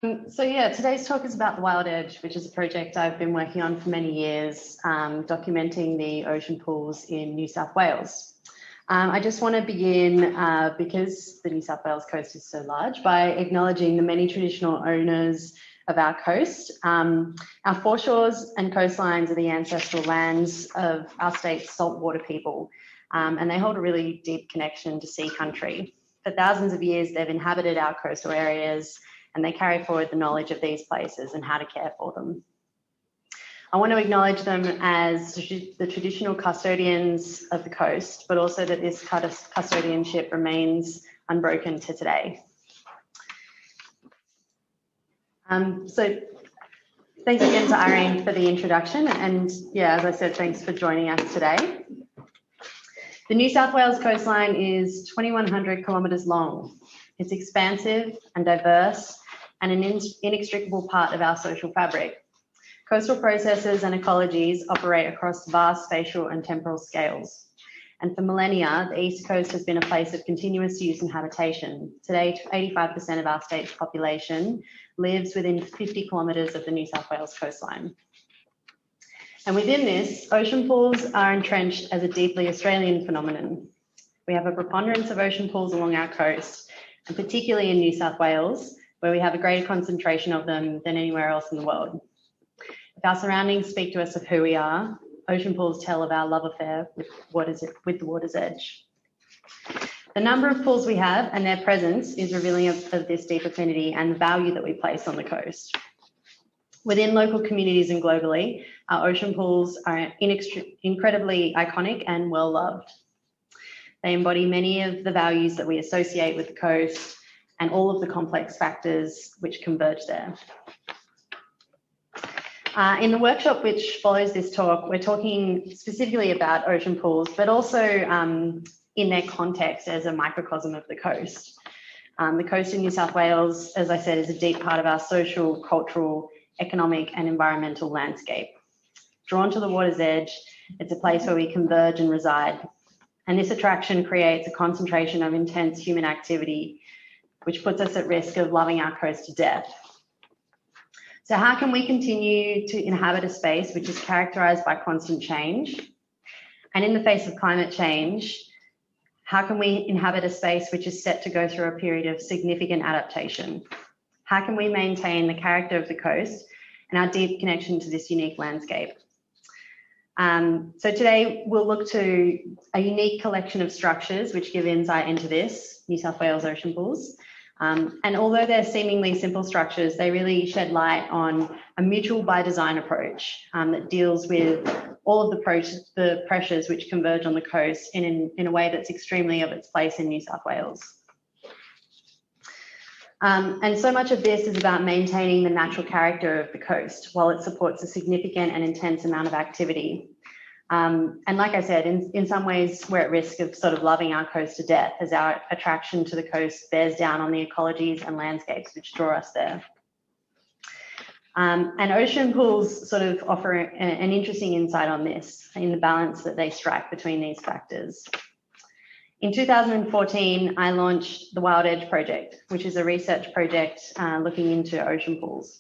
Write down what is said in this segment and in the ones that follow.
So yeah, today's talk is about the Wild Edge, which is a project I've been working on for many years, documenting the ocean pools in New South Wales. I just want to begin, because the New South Wales coast is so large, by acknowledging the many traditional owners of our coast. Our foreshores and coastlines are the ancestral lands of our state's saltwater people, and they hold a really deep connection to sea country. For thousands of years, they've inhabited our coastal areas, and they carry forward the knowledge of these places and how to care for them. I want to acknowledge them as the traditional custodians of the coast, but also that this custodianship remains unbroken to today. So thanks again to Irene for the introduction, and yeah, as I said, thanks for joining us today. The New South Wales coastline is 2,100 kilometres long. It's expansive and diverse and an inextricable part of our social fabric. Coastal processes and ecologies operate across vast spatial and temporal scales. And for millennia, the East Coast has been a place of continuous use and habitation. Today, 85% of our state's population lives within 50 kilometres of the New South Wales coastline. And within this, ocean pools are entrenched as a deeply Australian phenomenon. We have a preponderance of ocean pools along our coast, and particularly in New South Wales, where we have a greater concentration of them than anywhere else in the world. If our surroundings speak to us of who we are, ocean pools tell of our love affair with the water's edge. The number of pools we have and their presence is revealing of this deep affinity and the value that we place on the coast. Within local communities and globally, our ocean pools are incredibly iconic and well loved. They embody many of the values that we associate with the coast and all of the complex factors which converge there. In the workshop which follows this talk, we're talking specifically about ocean pools, but also in their context as a microcosm of the coast. The coast in New South Wales, as I said, is a deep part of our social, cultural, economic and environmental landscape. Drawn to the water's edge, it's a place where we converge and reside. And this attraction creates a concentration of intense human activity, which puts us at risk of loving our coast to death. So how can we continue to inhabit a space which is characterised by constant change? And in the face of climate change, how can we inhabit a space which is set to go through a period of significant adaptation? How can we maintain the character of the coast and our deep connection to this unique landscape? So today we'll look to a unique collection of structures which give insight into this, New South Wales ocean pools. And although they're seemingly simple structures, they really shed light on a mutual by design approach that deals with all of the pressures which converge on the coast in a way that's extremely of its place in New South Wales. And so much of this is about maintaining the natural character of the coast while it supports a significant and intense amount of activity. And like I said, in some ways, we're at risk of sort of loving our coast to death as our attraction to the coast bears down on the ecologies and landscapes which draw us there. And ocean pools sort of offer an interesting insight on this in the balance that they strike between these factors. In 2014, I launched the Wild Edge project, which is a research project looking into ocean pools.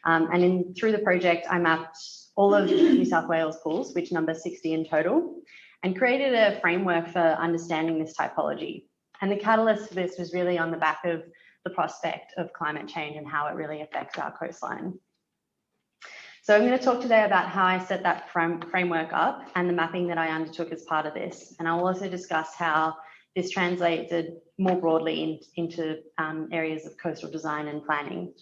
And through the project, I mapped all of New South Wales pools, which number 60 in total, and created a framework for understanding this typology. And the catalyst for this was really on the back of the prospect of climate change and how it really affects our coastline. So I'm going to talk today about how I set that framework up and the mapping that I undertook as part of this. And I'll also discuss how this translated more broadly into areas of coastal design and planning.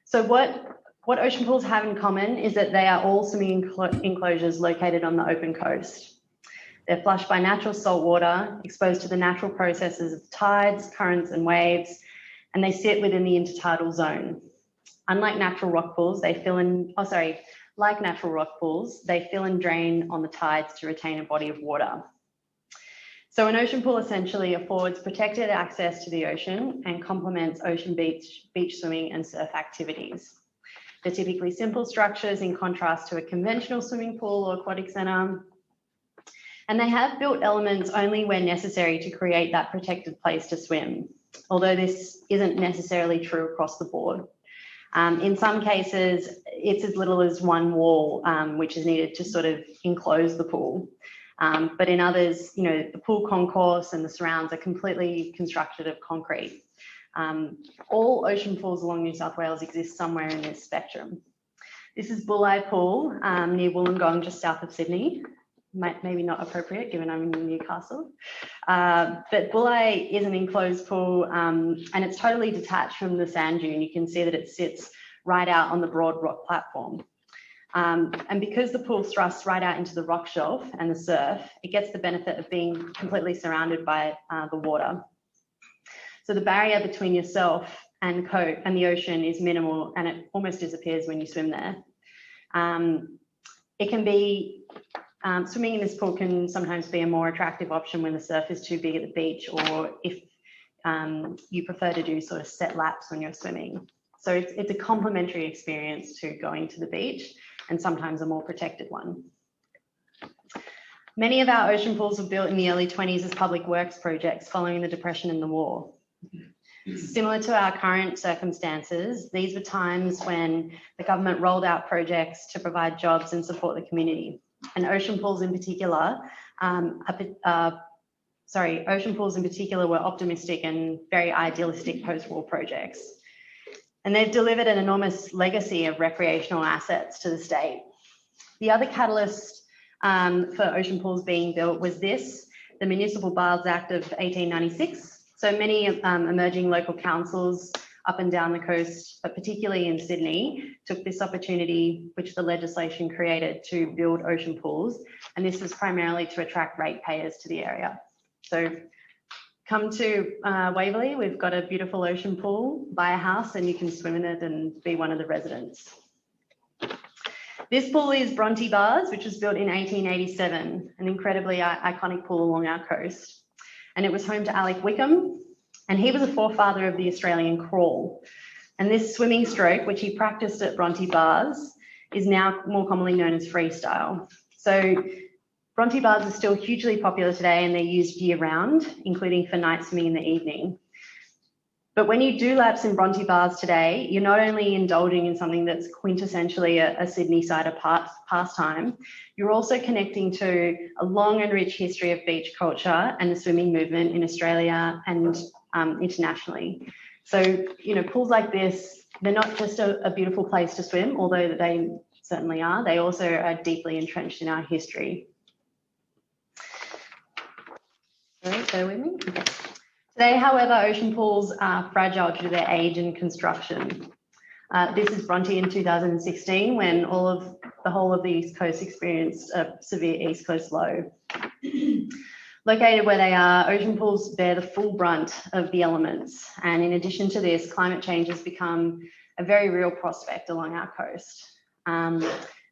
So what ocean pools have in common is that they are all swimming enclosures located on the open coast. They're flushed by natural salt water, exposed to the natural processes of tides, currents and waves, and they sit within the intertidal zone. Unlike natural rock pools, they fill and drain on the tides to retain a body of water. So an ocean pool essentially affords protected access to the ocean and complements ocean beach swimming and surf activities. They're typically simple structures in contrast to a conventional swimming pool or aquatic centre. And they have built elements only where necessary to create that protected place to swim. although this isn't necessarily true across the board. In some cases, it's as little as one wall, which is needed to sort of enclose the pool. But in others, the pool concourse and the surrounds are completely constructed of concrete. All ocean pools along New South Wales exist somewhere in this spectrum. This is Bulleye Pool near Wollongong, just south of Sydney. Maybe not appropriate given I'm in Newcastle. But Bulleye is an enclosed pool and it's totally detached from the sand dune. You can see that it sits right out on the broad rock platform. And because the pool thrusts right out into the rock shelf and the surf, it gets the benefit of being completely surrounded by the water. So the barrier between yourself and the ocean is minimal, and it almost disappears when you swim there. It can be, swimming in this pool can sometimes be a more attractive option when the surf is too big at the beach, or if you prefer to do sort of set laps when you're swimming. So it's a complementary experience to going to the beach, and sometimes a more protected one. Many of our ocean pools were built in the early 20s as public works projects following the Depression and the war. Similar to our current circumstances, these were times when the government rolled out projects to provide jobs and support the community. And ocean pools in particular, were optimistic and very idealistic post-war projects. And they've delivered an enormous legacy of recreational assets to the state. The other catalyst for ocean pools being built was the Municipal Baths Act of 1896. So many emerging local councils up and down the coast, but particularly in Sydney, took this opportunity, which the legislation created, to build ocean pools. And this was primarily to attract ratepayers to the area. So come to Waverley, we've got a beautiful ocean pool, buy a house, and you can swim in it and be one of the residents. This pool is Bronte Bars, which was built in 1887, an incredibly iconic pool along our coast. And it was home to Alec Wickham, and he was a forefather of the Australian crawl. And this swimming stroke, which he practiced at Bronte Bars, is now more commonly known as freestyle. So Bronte Bars are still hugely popular today, and they're used year round, including for night swimming in the evening. But when you do laps in Bronte Bars today, you're not only indulging in something that's quintessentially a Sydney-sider pastime, you're also connecting to a long and rich history of beach culture and the swimming movement in Australia and internationally. So, pools like this, they're not just a beautiful place to swim, although they certainly are. They also are deeply entrenched in our history. Sorry, bear with me. Okay. Today, however, ocean pools are fragile due to their age and construction. This is Bronte in 2016, when the whole of the East Coast experienced a severe East Coast low. Located where they are, ocean pools bear the full brunt of the elements. And in addition to this, climate change has become a very real prospect along our coast.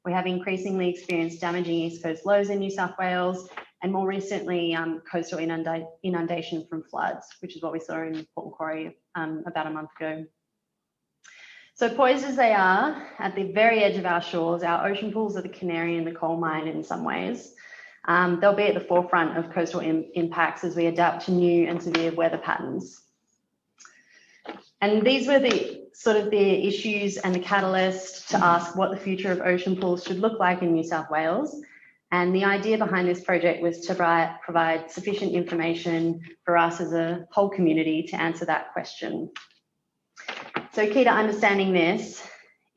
We have increasingly experienced damaging East Coast lows in New South Wales, and more recently, coastal inundation from floods, which is what we saw in Port Macquarie about a month ago. So poised as they are, at the very edge of our shores, our ocean pools are the canary in the coal mine in some ways. They'll be at the forefront of coastal impacts as we adapt to new and severe weather patterns. And these were the issues and the catalyst to ask what the future of ocean pools should look like in New South Wales. And the idea behind this project was to provide sufficient information for us as a whole community to answer that question. So key to understanding this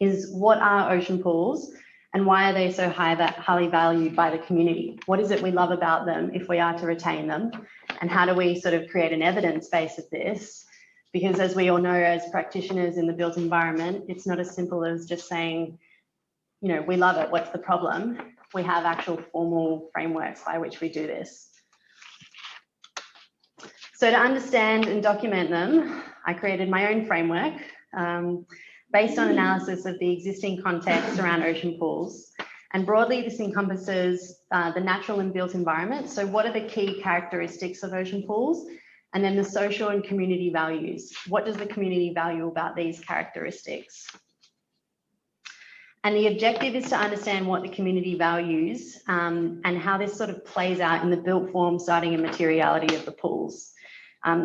is, what are ocean pools and why are they so highly valued by the community? What is it we love about them if we are to retain them? And how do we sort of create an evidence base of this? Because as we all know, as practitioners in the built environment, it's not as simple as just saying, we love it, what's the problem? We have actual formal frameworks by which we do this. So to understand and document them, I created my own framework based on analysis of the existing context around ocean pools. And broadly, this encompasses the natural and built environment. So what are the key characteristics of ocean pools? And then the social and community values. What does the community value about these characteristics? And the objective is to understand what the community values and how this sort of plays out in the built form, siting and materiality of the pools.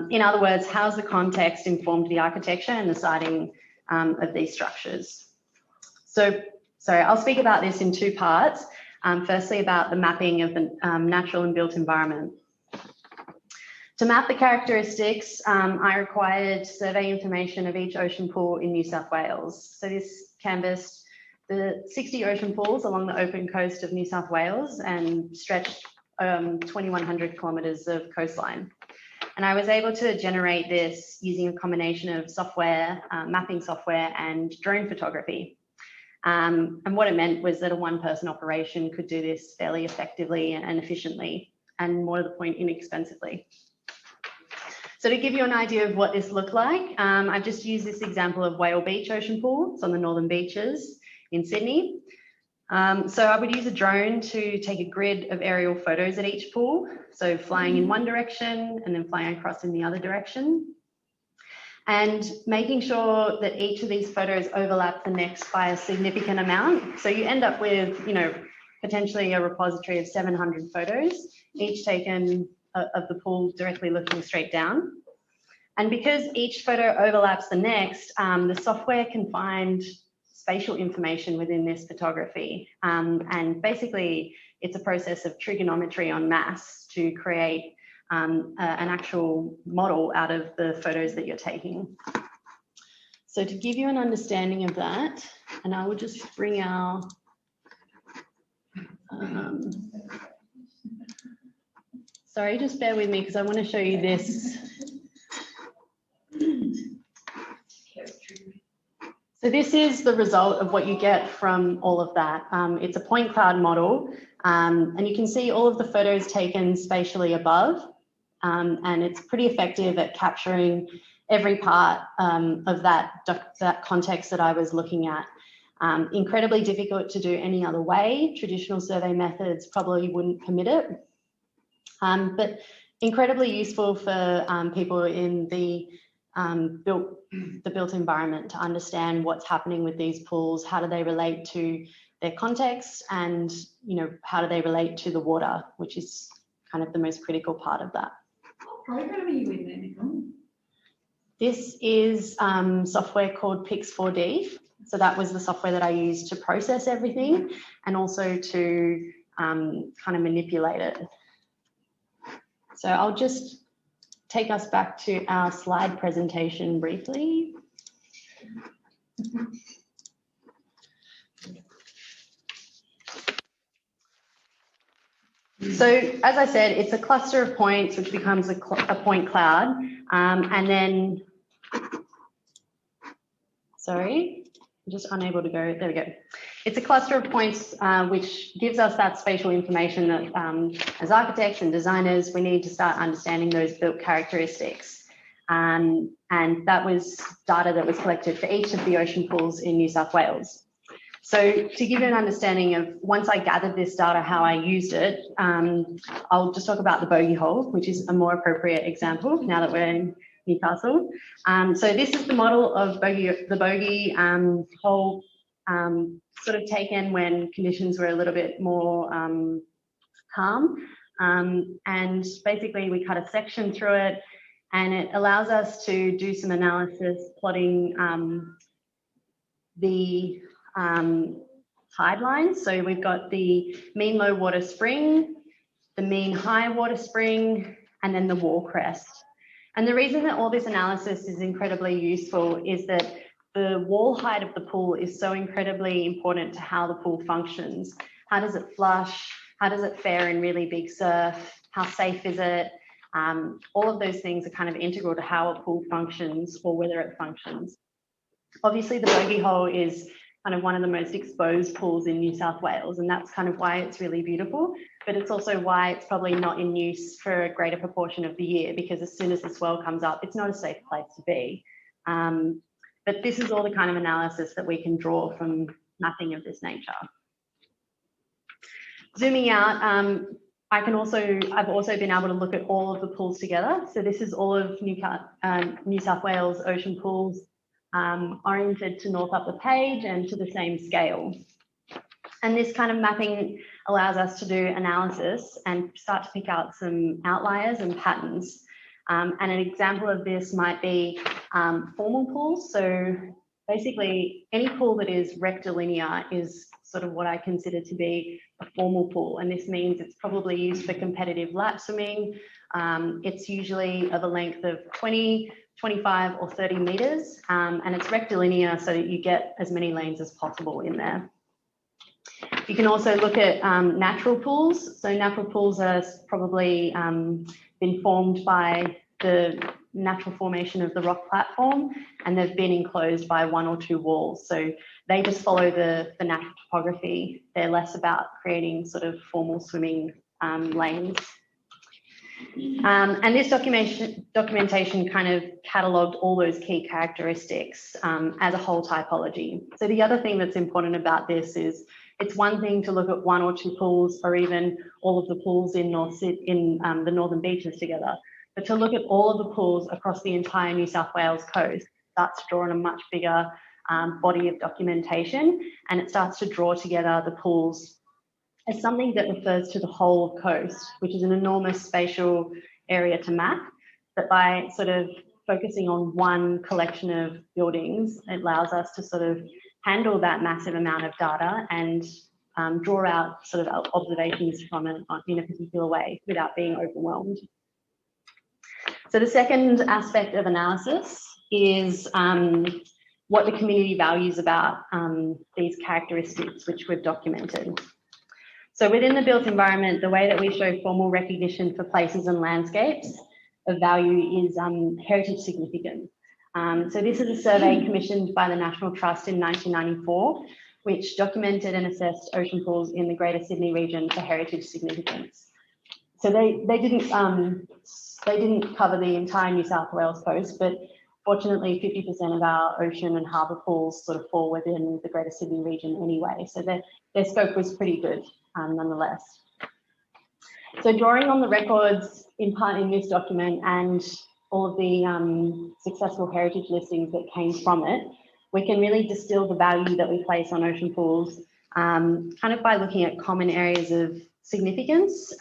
In other words, how's the context informed the architecture and the siting of these structures? So I'll speak about this in two parts. Firstly, about the mapping of the natural and built environment. To map the characteristics, I required survey information of each ocean pool in New South Wales. So this canvassed the 60 ocean pools along the open coast of New South Wales and stretched 2,100 kilometres of coastline. And I was able to generate this using a combination of software, mapping software, and drone photography. And what it meant was that a one-person operation could do this fairly effectively and efficiently, and more to the point, inexpensively. So to give you an idea of what this looked like, I've just used this example of Whale Beach Ocean Pool. It's on the northern beaches in Sydney. So I would use a drone to take a grid of aerial photos at each pool. So flying in one direction and then flying across in the other direction. And making sure that each of these photos overlap the next by a significant amount. So you end up with, potentially a repository of 700 photos, each taken of the pool directly looking straight down. And because each photo overlaps the next, the software can find spatial information within this photography. And basically, it's a process of trigonometry en masse to create an actual model out of the photos that you're taking. So to give you an understanding of that, and I will just bring our sorry, just bear with me because I want to show you this. So this is the result of what you get from all of that. It's a point cloud model, and you can see all of the photos taken spatially above, and it's pretty effective at capturing every part of that context that I was looking at. Incredibly difficult to do any other way. Traditional survey methods probably wouldn't permit it. But incredibly useful for people in the built environment to understand what's happening with these pools, how do they relate to their context, and how do they relate to the water, which is kind of the most critical part of that. What program are you in there, Nicole? This is software called Pix4D. So that was the software that I used to process everything and also to kind of manipulate it. So I'll just take us back to our slide presentation briefly. So as I said, it's a cluster of points which becomes a point cloud. And then, sorry, I'm just unable to go, there we go. It's a cluster of points which gives us that spatial information that as architects and designers, we need to start understanding those built characteristics. And that was data that was collected for each of the ocean pools in New South Wales. So to give you an understanding of once I gathered this data, how I used it, I'll just talk about the bogey hole, which is a more appropriate example now that we're in Newcastle. So this is the model of the bogey hole sort of taken when conditions were a little bit more calm. And basically we cut a section through it, and it allows us to do some analysis plotting the tide lines. So we've got the mean low water spring, the mean high water spring, and then the wall crest. And the reason that all this analysis is incredibly useful is that the wall height of the pool is so incredibly important to how the pool functions. How does it flush? How does it fare in really big surf? How safe is it? All of those things are kind of integral to how a pool functions or whether it functions. Obviously, the bogey hole is kind of one of the most exposed pools in New South Wales, and that's kind of why it's really beautiful, but it's also why it's probably not in use for a greater proportion of the year, because as soon as the swell comes up, it's not a safe place to be. But this is all the kind of analysis that we can draw from mapping of this nature. Zooming out, I've also been able to look at all of the pools together. So this is all of New South Wales ocean pools oriented to north up the page and to the same scale. And this kind of mapping allows us to do analysis and start to pick out some outliers and patterns. And an example of this might be formal pools. So basically, any pool that is rectilinear is sort of what I consider to be a formal pool. And this means it's probably used for competitive lap swimming. It's usually of a length of 20, 25 or 30 metres, and it's rectilinear so that you get as many lanes as possible in there. You can also look at natural pools. So natural pools are probably been formed by the natural formation of the rock platform, and they've been enclosed by one or two walls. So they just follow the natural topography. They're less about creating sort of formal swimming lanes. And this documentation kind of catalogued all those key characteristics as a whole typology. So the other thing that's important about this is it's one thing to look at one or two pools or even all of the pools in the Northern Beaches together, but to look at all of the pools across the entire New South Wales coast starts to draw on a much bigger body of documentation, and it starts to draw together the pools as something that refers to the whole coast, which is an enormous spatial area to map. But by sort of focusing on one collection of buildings, it allows us to sort of handle that massive amount of data and draw out sort of observations from it in a particular way without being overwhelmed. So the second aspect of analysis is what the community values about these characteristics which we've documented. So within the built environment, the way that we show formal recognition for places and landscapes of value is heritage significance. So this is a survey commissioned by the National Trust in 1994, which documented and assessed ocean pools in the Greater Sydney region for heritage significance. So they didn't cover the entire New South Wales coast, but fortunately 50% of our ocean and harbour pools sort of fall within the Greater Sydney region anyway. So their scope was pretty good nonetheless. So drawing on the records in part in this document and all of the successful heritage listings that came from it, we can really distill the value that we place on ocean pools kind of by looking at common areas of significance,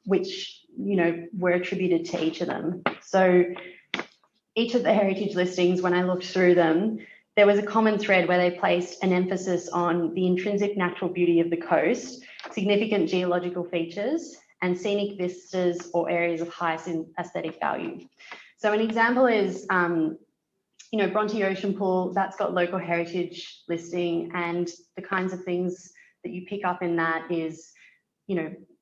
which were attributed to each of them. So each of the heritage listings, when I looked through them, there was a common thread where they placed an emphasis on the intrinsic natural beauty of the coast, significant geological features, and scenic vistas or areas of highest aesthetic value. So an example is, Bronte Ocean Pool, that's got local heritage listing, and the kinds of things that you pick up in that is,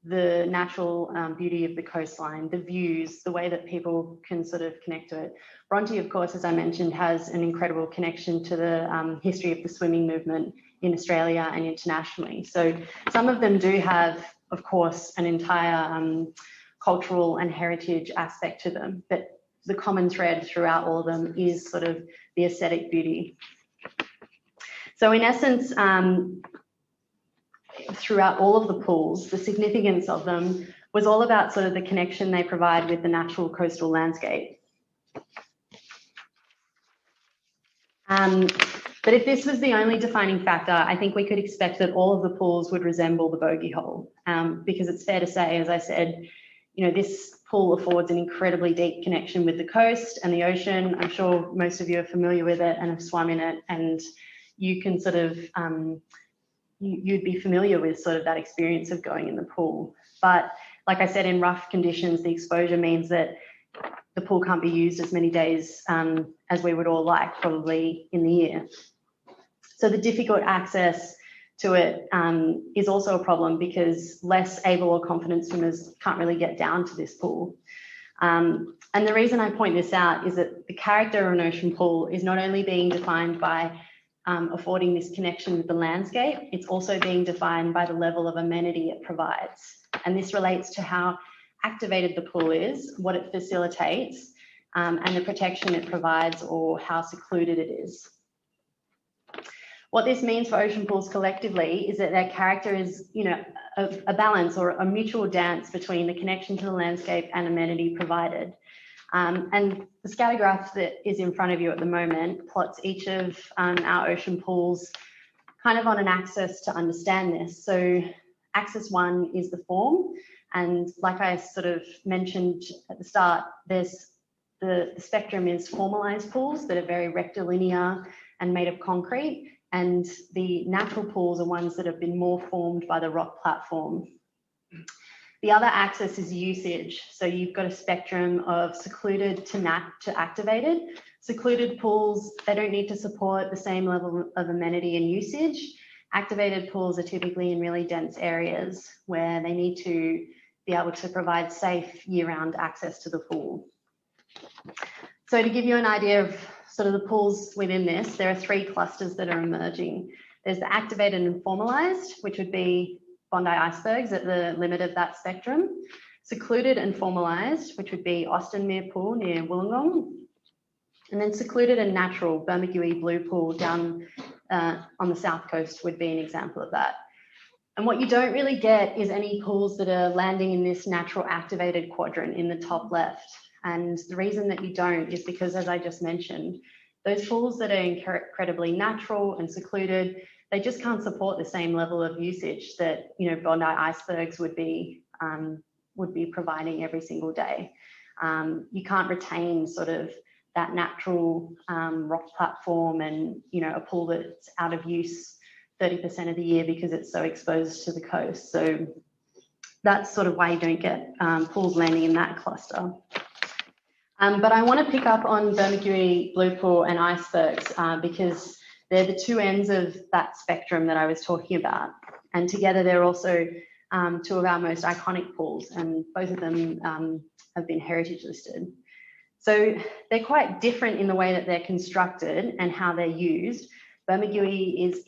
the natural beauty of the coastline, the views, the way that people can sort of connect to it. Bronte, of course, as I mentioned, has an incredible connection to the history of the swimming movement in Australia and internationally. So some of them do have, of course, an entire cultural and heritage aspect to them, but the common thread throughout all of them is sort of the aesthetic beauty. So in essence, throughout all of the pools, the significance of them was all about sort of the connection they provide with the natural coastal landscape. But if this was the only defining factor, I think we could expect that all of the pools would resemble the bogey hole, because it's fair to say, as I said, this pool affords an incredibly deep connection with the coast and the ocean. I'm sure most of you are familiar with it and have swum in it, and you can sort of you'd be familiar with sort of that experience of going in the pool. But like I said, in rough conditions, the exposure means that the pool can't be used as many days as we would all like probably in the year. So the difficult access to it is also a problem because less able or confident swimmers can't really get down to this pool. And the reason I point this out is that the character of an ocean pool is not only being defined by affording this connection with the landscape, it's also being defined by the level of amenity it provides. And this relates to how activated the pool is, what it facilitates, and the protection it provides or how secluded it is. What this means for ocean pools collectively is that their character is, a balance or a mutual dance between the connection to the landscape and amenity provided. And the scatter graph that is in front of you at the moment plots each of our ocean pools kind of on an axis to understand this. So axis 1 is the form, And like I sort of mentioned at the start, there's the spectrum is formalized pools that are very rectilinear and made of concrete, and the natural pools are ones that have been more formed by the rock platform. The other axis is usage. So you've got a spectrum of secluded to activated. Secluded pools, they don't need to support the same level of amenity and usage. Activated pools are typically in really dense areas where they need to be able to provide safe year-round access to the pool. So to give you an idea of sort of the pools within this, there are 3 clusters that are emerging. There's the activated and formalized, which would be Bondi icebergs at the limit of that spectrum. Secluded and formalized, which would be Austinmere Pool near Wollongong. And then secluded and natural, Bermagui Blue Pool down on the south coast would be an example of that. And what you don't really get is any pools that are landing in this natural activated quadrant in the top left. And the reason that you don't is because, as I just mentioned, those pools that are incredibly natural and secluded, they just can't support the same level of usage that, you know, Bondi icebergs would be providing every single day. You can't retain sort of that natural rock platform and, you know, a pool that's out of use 30% of the year because it's so exposed to the coast. So that's sort of why you don't get pools landing in that cluster. But I want to pick up on Bermagui Blue Pool and icebergs because they're the 2 ends of that spectrum that I was talking about. And together they're also 2 of our most iconic pools, and both of them have been heritage listed. So they're quite different in the way that they're constructed and how they're used. Bermagui is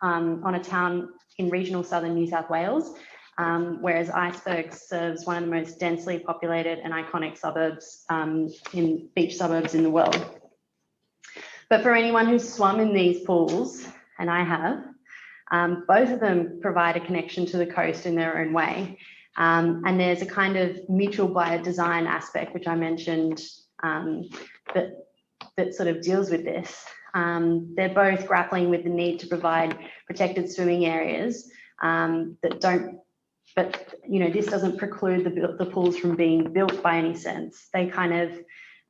on a town in regional southern New South Wales, whereas icebergs serves one of the most densely populated and iconic suburbs in beach suburbs in the world. But for anyone who's swum in these pools, and I have, both of them provide a connection to the coast in their own way. And there's a kind of mutual by design aspect, which I mentioned, that sort of deals with this. They're both grappling with the need to provide protected swimming areas but you know, this doesn't preclude the pools from being built by any sense. They kind of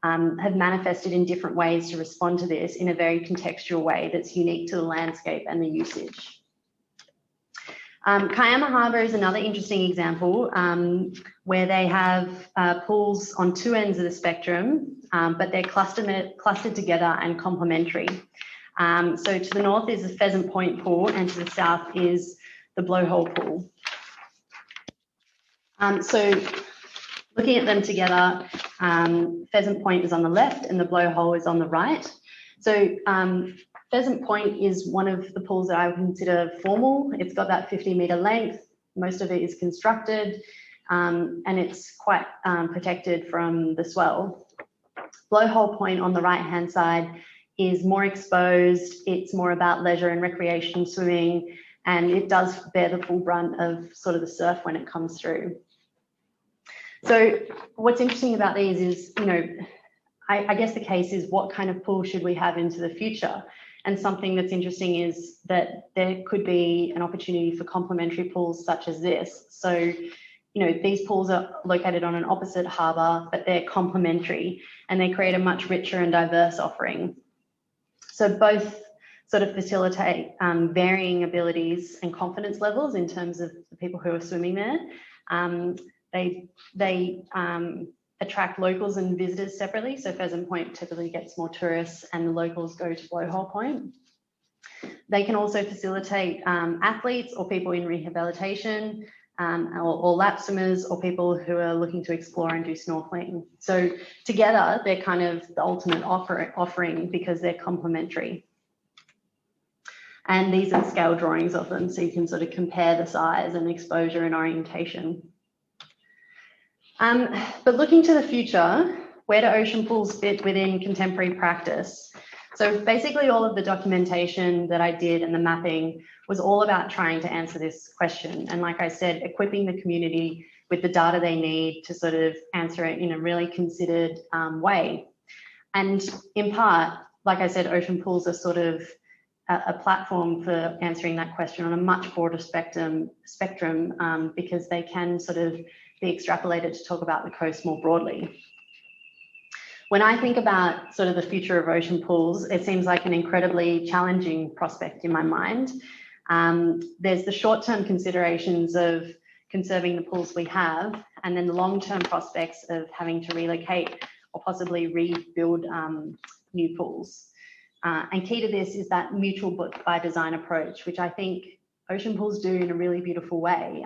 have manifested in different ways to respond to this in a very contextual way that's unique to the landscape and the usage. Kiama Harbour is another interesting example where they have pools on 2 ends of the spectrum, but they're clustered together and complementary. So to the north is the Pheasant Point Pool, and to the south is the Blowhole Pool. So looking at them together, Pheasant Point is on the left and the Blowhole is on the right. So Pheasant Point is one of the pools that I would consider formal. It's got that 50-metre length. Most of it is constructed and it's quite protected from the swell. Blowhole Point on the right-hand side is more exposed. It's more about leisure and recreation swimming, and it does bear the full brunt of sort of the surf when it comes through. So what's interesting about these is, you know, I guess the case is what kind of pool should we have into the future? And something that's interesting is that there could be an opportunity for complementary pools such as this. So, you know, these pools are located on an opposite harbour, but they're complementary and they create a much richer and diverse offering. So both sort of facilitate varying abilities and confidence levels in terms of the people who are swimming there. They attract locals and visitors separately. So Pheasant Point typically gets more tourists and the locals go to Blowhole Point. They can also facilitate athletes or people in rehabilitation or lap swimmers or people who are looking to explore and do snorkeling. So together, they're kind of the ultimate offering because they're complementary. And these are scale drawings of them, so you can sort of compare the size and exposure and orientation. But looking to the future, where do ocean pools fit within contemporary practice? So basically all of the documentation that I did and the mapping was all about trying to answer this question. And like I said, equipping the community with the data they need to sort of answer it in a really considered way. And in part, like I said, ocean pools are sort of a platform for answering that question on a much broader spectrum because they can sort of be extrapolated to talk about the coast more broadly. When I think about sort of the future of ocean pools, it seems like an incredibly challenging prospect in my mind. There's the short-term considerations of conserving the pools we have, and then the long-term prospects of having to relocate or possibly rebuild new pools. And key to this is that mutual by design approach, which I think ocean pools do in a really beautiful way.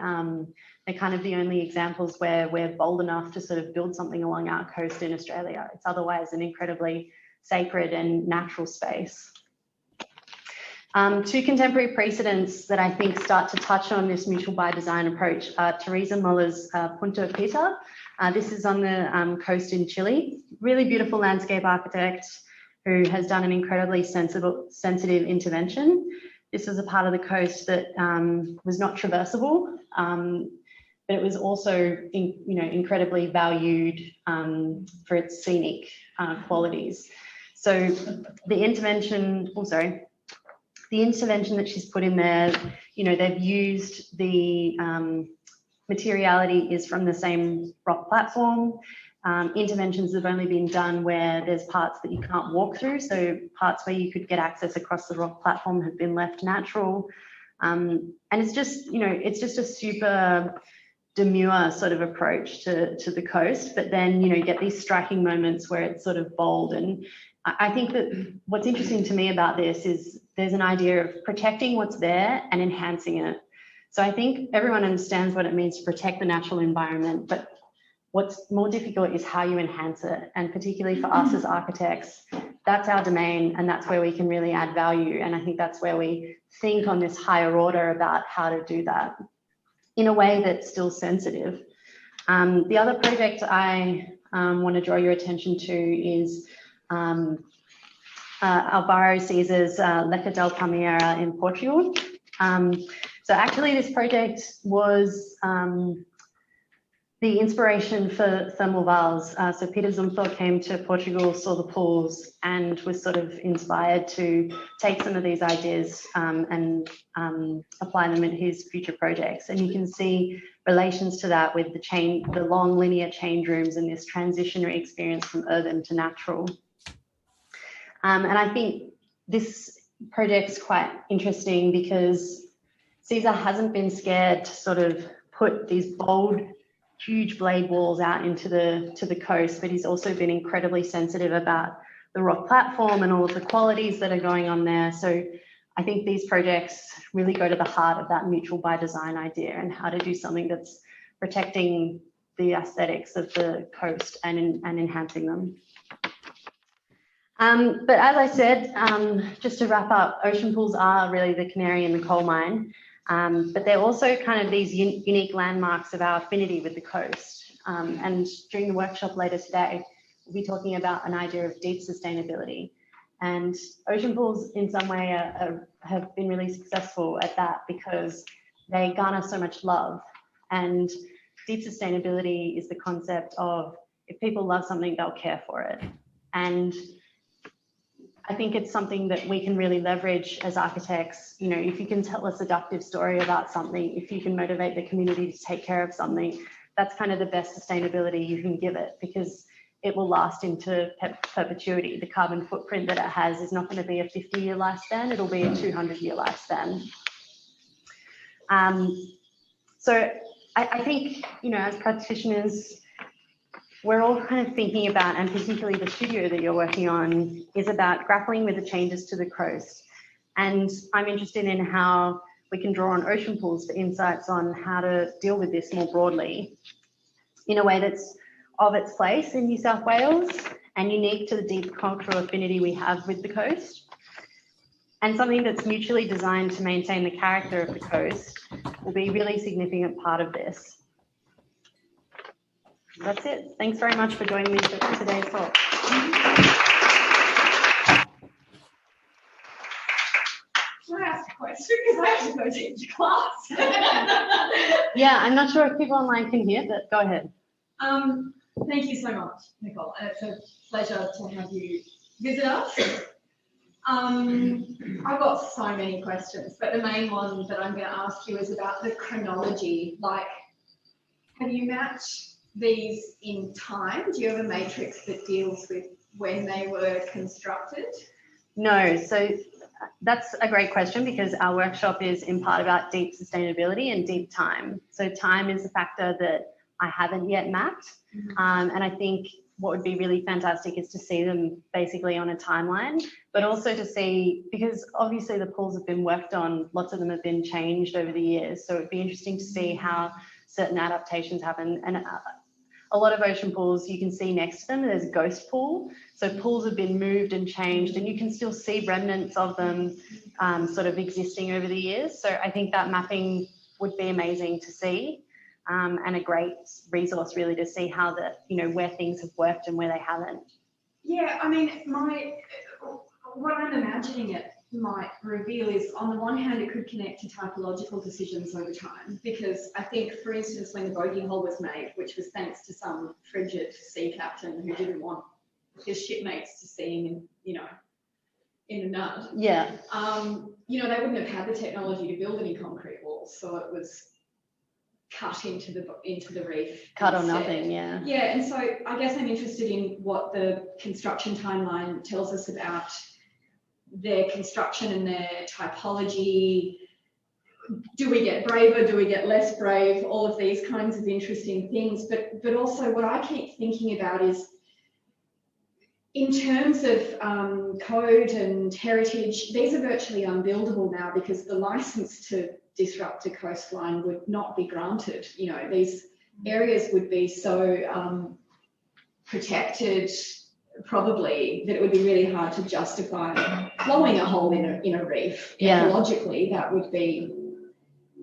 They're kind of the only examples where we're bold enough to sort of build something along our coast in Australia. It's otherwise an incredibly sacred and natural space. Two contemporary precedents that I think start to touch on this mutual by design approach are Teresa Muller's Punta Pita. This is on the coast in Chile. Really beautiful landscape architect who has done an incredibly sensitive intervention. This was a part of the coast that was not traversable, but it was also incredibly valued for its scenic qualities. So the intervention that she's put in there, they've used the materiality is from the same rock platform. Interventions have only been done where there's parts that you can't walk through. So parts where you could get access across the rock platform have been left natural. And it's just a super demure sort of approach to the coast, but then, you get these striking moments where it's sort of bold. And I think that what's interesting to me about this is there's an idea of protecting what's there and enhancing it. So I think everyone understands what it means to protect the natural environment, but what's more difficult is how you enhance it. And particularly for us as architects, that's our domain, and that's where we can really add value. And I think that's where we think on this higher order about how to do that in a way that's still sensitive. The other project I want to draw your attention to is Alvaro Caesar's Leca del Palmeira in Portugal. So actually this project was the inspiration for thermal valves. So Peter Zumthor came to Portugal, saw the pools, and was sort of inspired to take some of these ideas and apply them in his future projects. And you can see relations to that with the long linear change rooms and this transitionary experience from urban to natural. And I think this project's quite interesting because Caesar hasn't been scared to sort of put these bold, huge blade walls out into the coast, but he's also been incredibly sensitive about the rock platform and all of the qualities that are going on there. So I think these projects really go to the heart of that mutual by design idea and how to do something that's protecting the aesthetics of the coast and enhancing them. But as I said, just to wrap up, ocean pools are really the canary in the coal mine. But they're also kind of these unique landmarks of our affinity with the coast. And during the workshop later today, we'll be talking about an idea of deep sustainability. And ocean pools in some way have been really successful at that because they garner so much love. And deep sustainability is the concept of if people love something, they'll care for it. And I think it's something that we can really leverage as architects. If you can tell a seductive story about something, if you can motivate the community to take care of something, that's kind of the best sustainability you can give it because it will last into perpetuity. The carbon footprint that it has is not going to be a 50-year lifespan, it'll be a 200-year lifespan. So I think, as practitioners, we're all kind of thinking about, and particularly the studio that you're working on, is about grappling with the changes to the coast. And I'm interested in how we can draw on ocean pools for insights on how to deal with this more broadly in a way that's of its place in New South Wales and unique to the deep cultural affinity we have with the coast. And something that's mutually designed to maintain the character of the coast will be a really significant part of this. That's it. Thanks very much for joining me for today's talk. Can I ask a question? Because I have to go teach class. Yeah, I'm not sure if people online can hear, but go ahead. Thank you so much, Nicole. And it's a pleasure to have you visit us. I've got so many questions, but the main one that I'm going to ask you is about the chronology. Like, have you matched these in time? Do you have a matrix that deals with when they were constructed? No, so that's a great question because our workshop is in part about deep sustainability and deep time. So time is a factor that I haven't yet mapped. And I think what would be really fantastic is to see them basically on a timeline, but also to see, because obviously the pools have been worked on, lots of them have been changed over the years. So it'd be interesting to see how certain adaptations happen. And a lot of ocean pools, you can see next to them, there's a ghost pool. So pools have been moved and changed and you can still see remnants of them sort of existing over the years. So I think that mapping would be amazing to see. And a great resource really to see how where things have worked and where they haven't. Yeah, I mean, what I'm imagining it might reveal is, on the one hand, it could connect to typological decisions over time, because I think, for instance, when the bogey hull was made, which was thanks to some frigid sea captain who didn't want his shipmates to see him in a nut. Yeah. They wouldn't have had the technology to build any concrete walls, so it was cut into the reef. Cut or instead. Nothing, yeah. Yeah, and so I guess I'm interested in what the construction timeline tells us about their construction and their typology. Do we get braver? Do we get less brave? All of these kinds of interesting things. But also what I keep thinking about is, in terms of code and heritage, these are virtually unbuildable now because the license to disrupt a coastline would not be granted. These areas would be so protected, probably, that it would be really hard to justify blowing a hole in a reef. Yeah. Ecologically, that would be,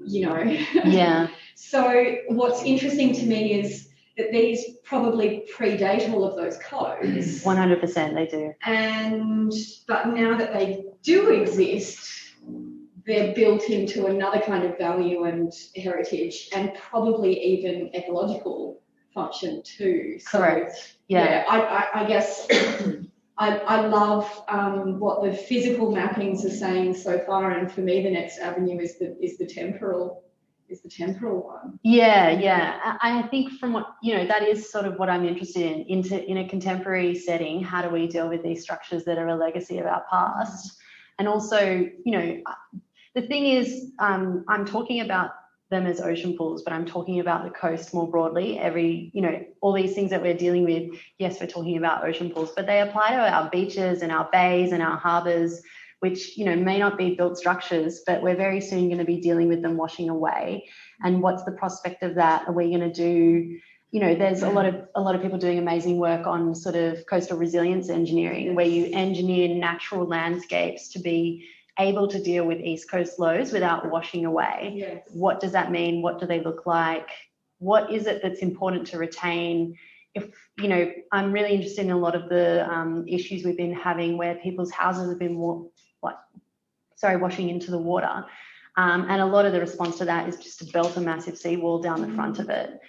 Yeah. So what's interesting to me is that these probably predate all of those codes. 100% they do. But now that they do exist, they're built into another kind of value and heritage, and probably even ecological function too. Correct. So, yeah, I guess I love what the physical mappings are saying so far, and for me the next avenue is the temporal one. Yeah. I think from what, that is sort of what I'm interested in a contemporary setting. How do we deal with these structures that are a legacy of our past? And also, the thing is, I'm talking about them as ocean pools, but I'm talking about the coast more broadly. All these things that we're dealing with, yes, we're talking about ocean pools, but they apply to our beaches and our bays and our harbours, which, may not be built structures, but we're very soon going to be dealing with them washing away. And what's the prospect of that? Are we going to do, there's a lot of people doing amazing work on sort of coastal resilience engineering, where you engineer natural landscapes to be able to deal with East Coast lows without washing away. Yes. What does that mean? What do they look like? What is it that's important to retain? I'm really interested in a lot of the issues we've been having where people's houses have been washing into the water. And a lot of the response to that is just to belt a massive seawall down the front of it.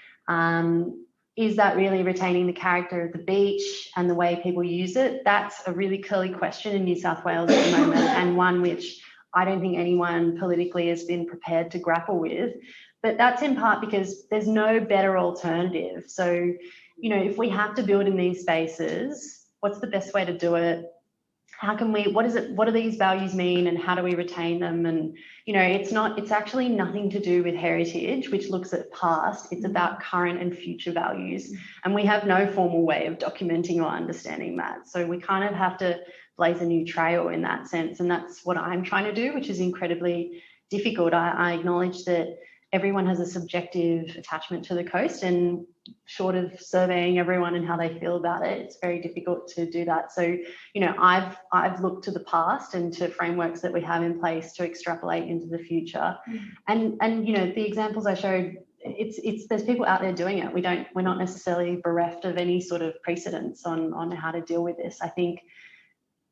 Is that really retaining the character of the beach and the way people use it? That's a really curly question in New South Wales at the moment, and one which I don't think anyone politically has been prepared to grapple with. But that's in part because there's no better alternative. So, if we have to build in these spaces, what's the best way to do it? What do these values mean, and how do we retain them? And, it's actually nothing to do with heritage, which looks at past. It's about current and future values. And we have no formal way of documenting or understanding that. So we kind of have to blaze a new trail in that sense. And that's what I'm trying to do, which is incredibly difficult. I acknowledge that everyone has a subjective attachment to the coast, and short of surveying everyone and how they feel about it, it's very difficult to do that. So, I've looked to the past and to frameworks that we have in place to extrapolate into the future. And the examples I showed, there's people out there doing it. We're not necessarily bereft of any sort of precedence on how to deal with this. I think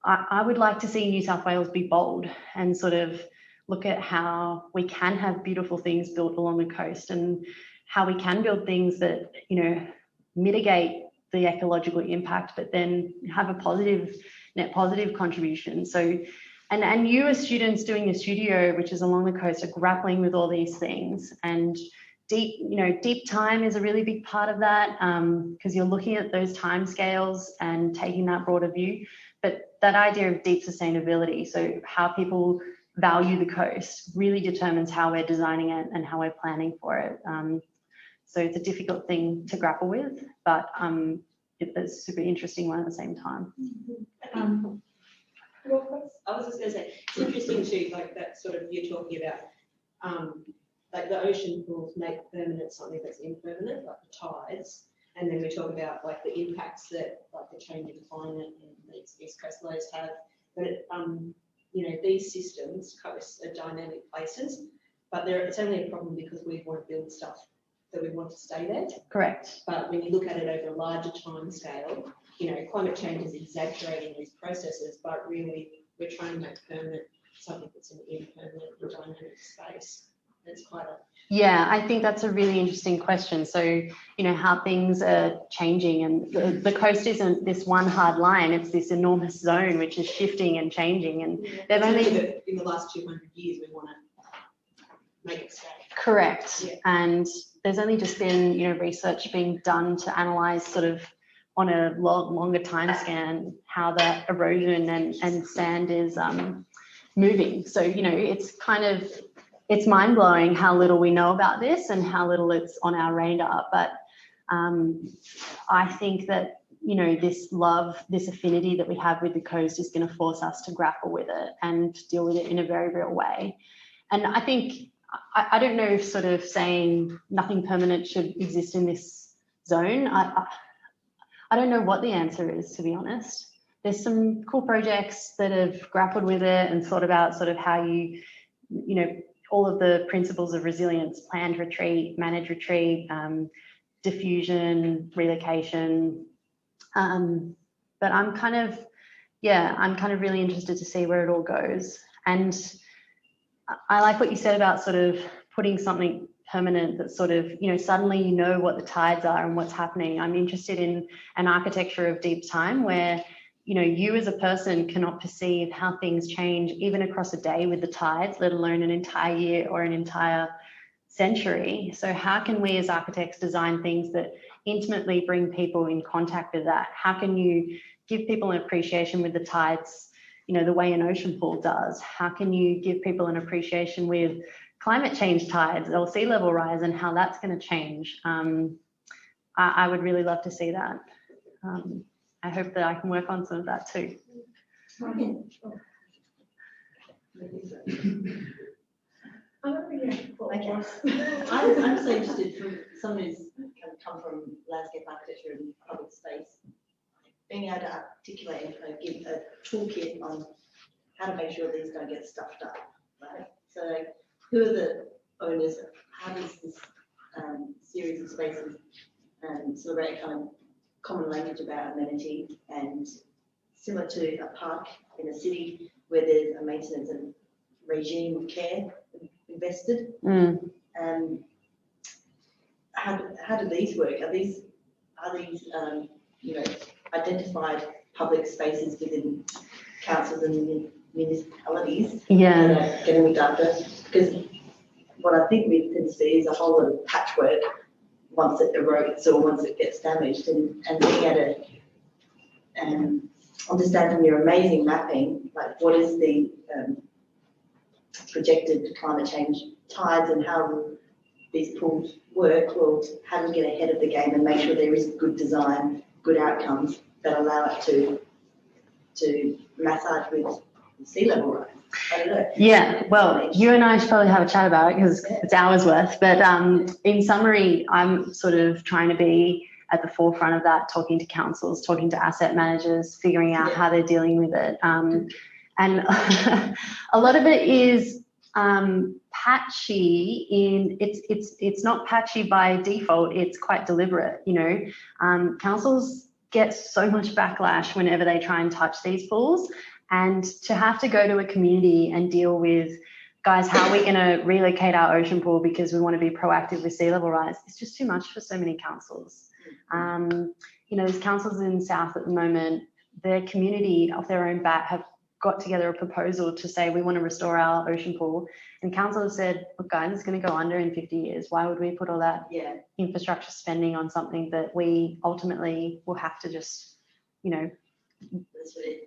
I would like to see New South Wales be bold and sort of look at how we can have beautiful things built along the coast, and how we can build things that, mitigate the ecological impact, but then have a positive, net positive contribution. So, and you as students doing your studio, which is along the coast, are grappling with all these things. And deep time is a really big part of that, because you're looking at those time scales and taking that broader view. But that idea of deep sustainability, so how people value the coast, really determines how we're designing it and how we're planning for it. So it's a difficult thing to grapple with, but it's a super interesting one at the same time. I was just going to say, it's interesting too, like that sort of, you're talking about, like the ocean pools make permanent something that's impermanent, like the tides. And then we talk about like the impacts that like the changing climate and these east coast lows have. But these systems, coasts, are dynamic places, but it's only a problem because we want to build stuff that we want to stay there. Correct. But when you look at it over a larger time scale, climate change is exaggerating these processes, but really we're trying to make permanent something that's an impermanent or dynamic space. It's quite a... Yeah, I think that's a really interesting question. So, how things are changing, and the coast isn't this one hard line, it's this enormous zone which is shifting and changing. And they've only... In the last 200 years, we want to make it stay. Correct. Yeah. And there's only just been, research being done to analyse sort of on a longer time scan how that erosion and sand is moving. So, it's mind-blowing how little we know about this and how little it's on our radar. But I think that, this affinity that we have with the coast is going to force us to grapple with it and deal with it in a very real way. And I think, I don't know if sort of saying nothing permanent should exist in this zone. I don't know what the answer is, to be honest. There's some cool projects that have grappled with it and thought about sort of how all of the principles of resilience, planned retreat, managed retreat, diffusion, relocation. But I'm kind of really interested to see where it all goes. And I like what you said about sort of putting something permanent that sort of, suddenly what the tides are and what's happening. I'm interested in an architecture of deep time where you as a person cannot perceive how things change even across a day with the tides, let alone an entire year or an entire century. So how can we as architects design things that intimately bring people in contact with that? How can you give people an appreciation with the tides, the way an ocean pool does? How can you give people an appreciation with climate change tides or sea level rise and how that's going to change? I would really love to see that. I hope that I can work on some of that too. I'm so interested from someone who's come from landscape architecture and public space, being able to articulate and kind of give a toolkit on how to make sure these don't get stuffed up, right? So who are the owners? How does this series of spaces celebrate kind of common language about amenity, and similar to a park in a city where there's a maintenance and regime of care invested. How do these work? Are these identified public spaces within councils and municipalities? Yeah. Getting looked after? Because what I think we can see is a whole lot of patchwork once it erodes or once it gets damaged, and being able to understand from your amazing mapping, like what is the projected climate change tides and how these pools work. Well, how do we get ahead of the game and make sure there is good design, good outcomes that allow it to massage with sea level rise? I don't know. Yeah, well, you and I should probably have a chat about it because it's hours worth. But in summary, I'm sort of trying to be at the forefront of that, talking to councils, talking to asset managers, figuring out how they're dealing with it. And a lot of it is patchy it's not patchy by default, it's quite deliberate. Councils get so much backlash whenever they try and touch these pools. And to have to go to a community and deal with, guys, how are we going to relocate our ocean pool because we want to be proactive with sea level rise? It's just too much for so many councils. There's councils in South at the moment, their community off their own bat have got together a proposal to say we want to restore our ocean pool, and council has said, look guys, it's going to go under in 50 years. Why would we put all that infrastructure spending on something that we ultimately will have to just, you know. That's really,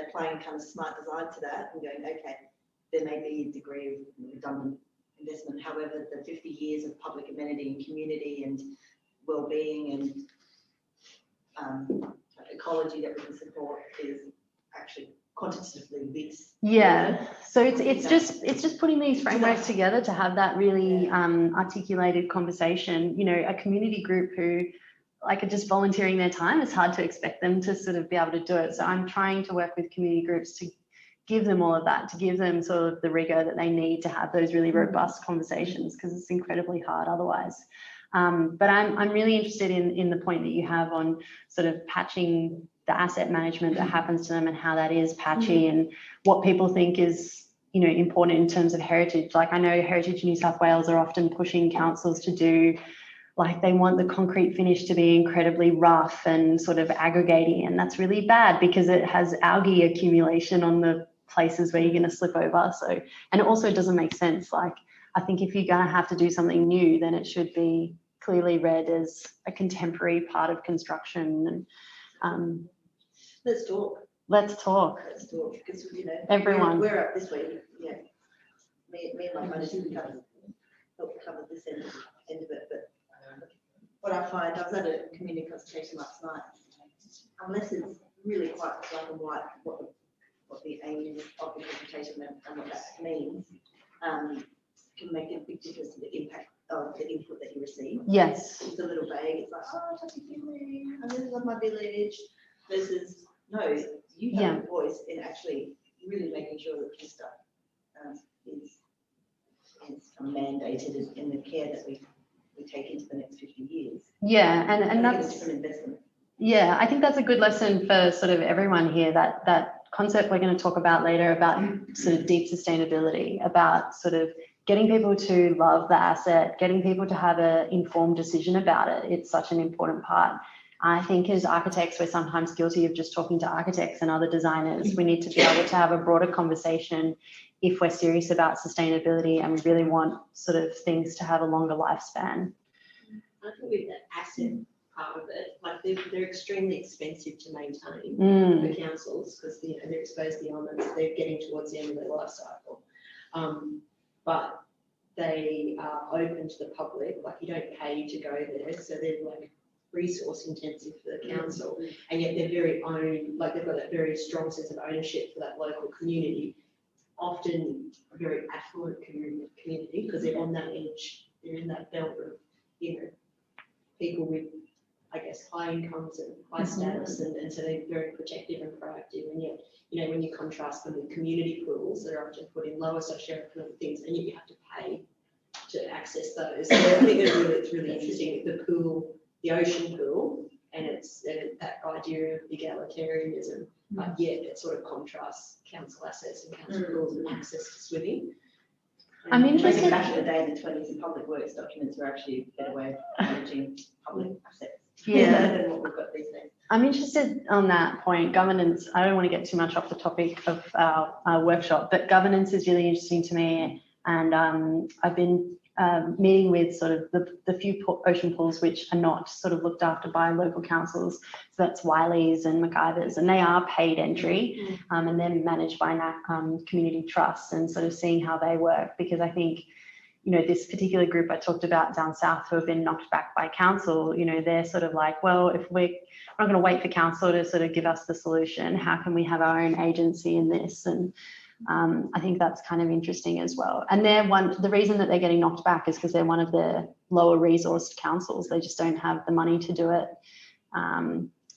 applying kind of smart design to that and going, okay, there may be a degree of redundant investment. However, the 50 years of public amenity and community and well-being and ecology that we can support is actually quantitatively this. Yeah, so it's just putting these frameworks together to have that really articulated conversation. You know, a community group who like are just volunteering their time, it's hard to expect them to sort of be able to do it. So I'm trying to work with community groups to give them all of that, to give them sort of the rigor that they need to have those really robust conversations, because it's incredibly hard otherwise. But I'm really interested in the point that you have on sort of patching the asset management that happens to them and how that is patchy and what people think is, you know, important in terms of heritage. Like I know Heritage New South Wales are often pushing councils to do, like they want the concrete finish to be incredibly rough and sort of aggregating, and that's really bad because it has algae accumulation on the places where you're going to slip over. So, and it also doesn't make sense. Like I think if you're going to have to do something new, then it should be clearly read as a contemporary part of construction. And let's talk. Let's talk. Let's talk, because you know everyone. We're up this week. Yeah, me and my manager help cover this end of it. But what I find, I was at a community consultation last night. Unless it's really quite black and white, what the aim is of the presentation and what that means, can make a big difference to the impact of the input that you receive. Yes. It's a little vague. It's like, oh, touchy feely, I really love my village. Versus, no, you have a voice in actually really making sure that this stuff is kind of mandated in the care that we take into the next 50 years. Yeah, and that's a different investment. Yeah, I think that's a good lesson for sort of everyone here, that concept we're going to talk about later about sort of deep sustainability, about sort of getting people to love the asset, getting people to have an informed decision about it. It's such an important part. I think as architects, we're sometimes guilty of just talking to architects and other designers. We need to be able to have a broader conversation if we're serious about sustainability and we really want sort of things to have a longer lifespan. I think with that asset part of it, like they're extremely expensive to maintain for councils because they're exposed to the elements. They're getting towards the end of their life cycle, but they are open to the public. Like you don't pay to go there, so they're like resource intensive for the council, and yet they're very own. Like they've got that very strong sense of ownership for that local community. Often a very affluent community because they're on that edge. They're in that belt of people with, I guess, high incomes and high status, and so they're very protective and proactive. And yet, when you contrast them with community pools that are often put in lower socioeconomic things, and yet you have to pay to access those. So I think it's really interesting, the ocean pool, and it's that idea of egalitarianism, but yet it sort of contrasts council assets and council pools and access to swimming. I'm interested. Back in the day in the 20s, the public works documents were actually a better way of managing public assets. Than what we've got these days. I'm interested on that point. Governance, I don't want to get too much off the topic of our workshop, but governance is really interesting to me. And I've been meeting with sort of the few ocean pools which are not sort of looked after by local councils. So that's Wiley's and McIver's, and they are paid entry and they're managed by community trusts, and sort of seeing how they work, because I think, this particular group I talked about down south who have been knocked back by council, they're sort of like, well, if we're not going to wait for council to sort of give us the solution, how can we have our own agency in this? And I think that's kind of interesting as well. And the reason that they're getting knocked back is because they're one of the lower resourced councils. They just don't have the money to do it.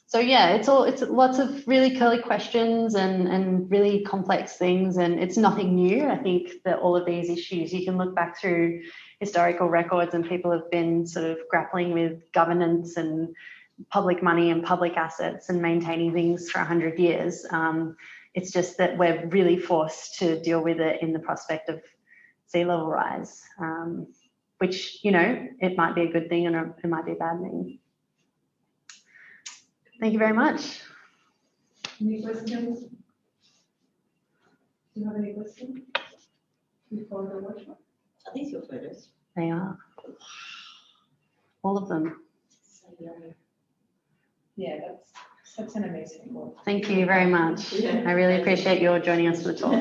So yeah, it's lots of really curly questions and really complex things, and it's nothing new. I think that all of these issues, you can look back through historical records and people have been sort of grappling with governance and public money and public assets and maintaining things for 100 years. It's just that we're really forced to deal with it in the prospect of sea level rise, which, it might be a good thing and it might be a bad thing. Thank you very much. Any questions? Do you have any questions before the workshop? Are these your photos? They are. All of them. Yeah, that's such an amazing one. Thank you very much. I really appreciate your joining us for the talk.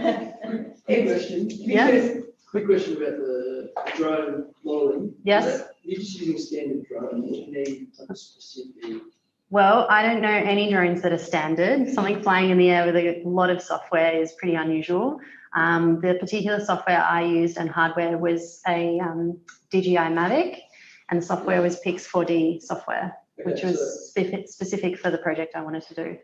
Quick question. Yes. Quick question about the drone modelling. Yes. You're just using standard drone, or you need like a specific. Well, I don't know any drones that are standard. Something flying in the air with a lot of software is pretty unusual. The particular software I used and hardware was a DJI Mavic, and the software was Pix 4D software, which was specific for the project I wanted to do.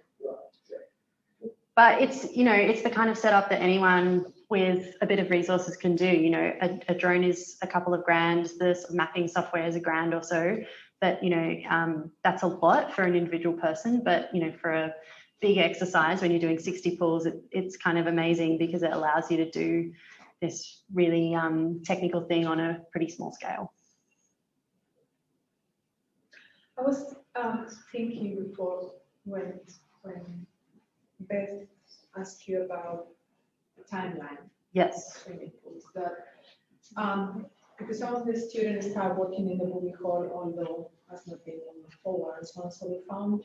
But it's, you know, it's the kind of setup that anyone with a bit of resources can do. You know, a drone is a couple of grand, the sort of mapping software is $1,000 or so. But, you know, that's a lot for an individual person. But, you know, for a big exercise, when you're doing 60 pulls, it's kind of amazing because it allows you to do this really technical thing on a pretty small scale. I was thinking before when Beth asked you about the timeline. Yes. Swimming pools, that because some of the students are working in the movie hall, although has not been moving forward and so on. So we found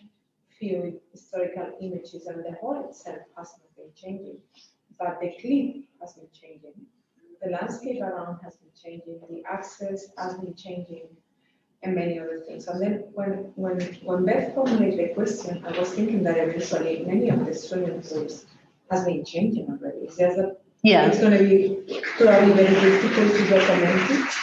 few historical images, and the hall itself has not been changing, but the cliff has been changing. The landscape around has been changing. The access has been changing, and many other things. And then when Beth formulated the question, I was thinking that eventually many of the swimming pools has been changing already. It's just that it's going to be probably very difficult to document it.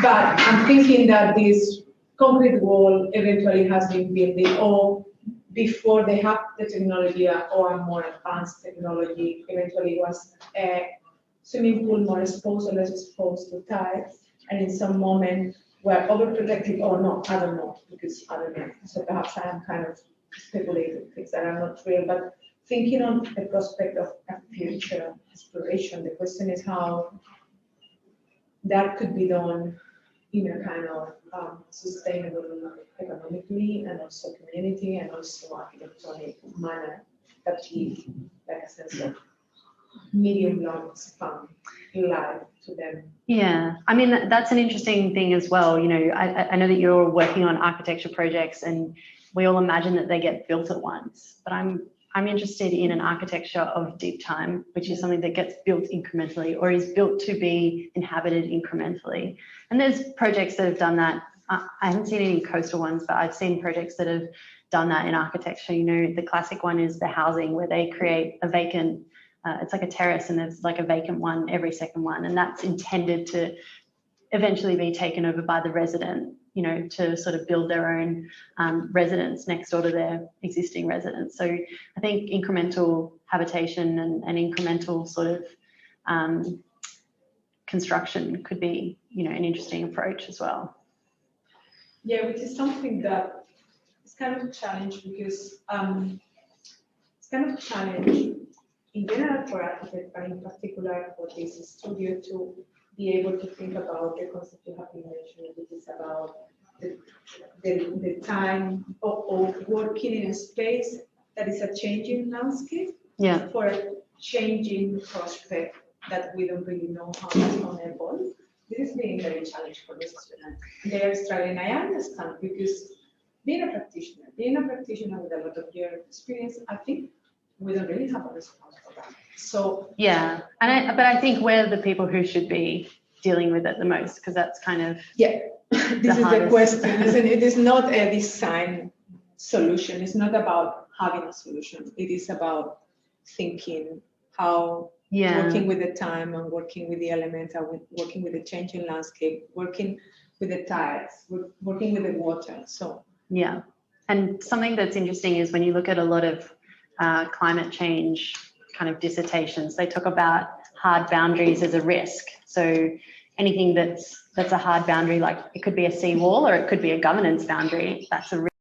But I'm thinking that this concrete wall eventually has been built, or before they have the technology or a more advanced technology, eventually was a swimming pool more exposed or less exposed to tides, and in some moment were overprotected or not, I don't know, because I don't know. So perhaps I am kind of speculating things that are not real, but thinking on the prospect of a future exploration, the question is how that could be done in a kind of sustainable economically and also community and also architectonic manner that gives like a sense of medium long span life to them. Yeah, I mean, that's an interesting thing as well. You know, I know that you're working on architecture projects and we all imagine that they get built at once, but I'm interested in an architecture of deep time, which is something that gets built incrementally or is built to be inhabited incrementally. And there's projects that have done that. I haven't seen any coastal ones, but I've seen projects that have done that in architecture. You know, the classic one is the housing, where they create a vacant, it's like a terrace and there's like a vacant one every second one. And that's intended to eventually be taken over by the resident, you know, to sort of build their own residence next door to their existing residence. So I think incremental habitation and incremental sort of construction could be, you know, an interesting approach as well. Yeah, which is something that is kind of a challenge because it's kind of a challenge in general for architects, but in particular for this studio to be able to think about the concept you have been mentioning, which is about the time of working in a space that is a changing landscape for a changing prospect that we don't really know how it's going to evolve. This is being very challenging for the students. They are struggling. I understand, because being a practitioner with a lot of year experience, I think we don't really have a response for that. So yeah, but I think we're the people who should be dealing with it the most, because that's kind of this is the question, isn't it? It is not a design solution. It's not about having a solution. It is about thinking how working with the time and working with the elements and working with the changing landscape, working with the tides, working with the water. So yeah, and something that's interesting is when you look at a lot of climate change kind of dissertations, they talk about hard boundaries as a risk. So anything that's a hard boundary, like it could be a seawall or it could be a governance boundary, that's a risk.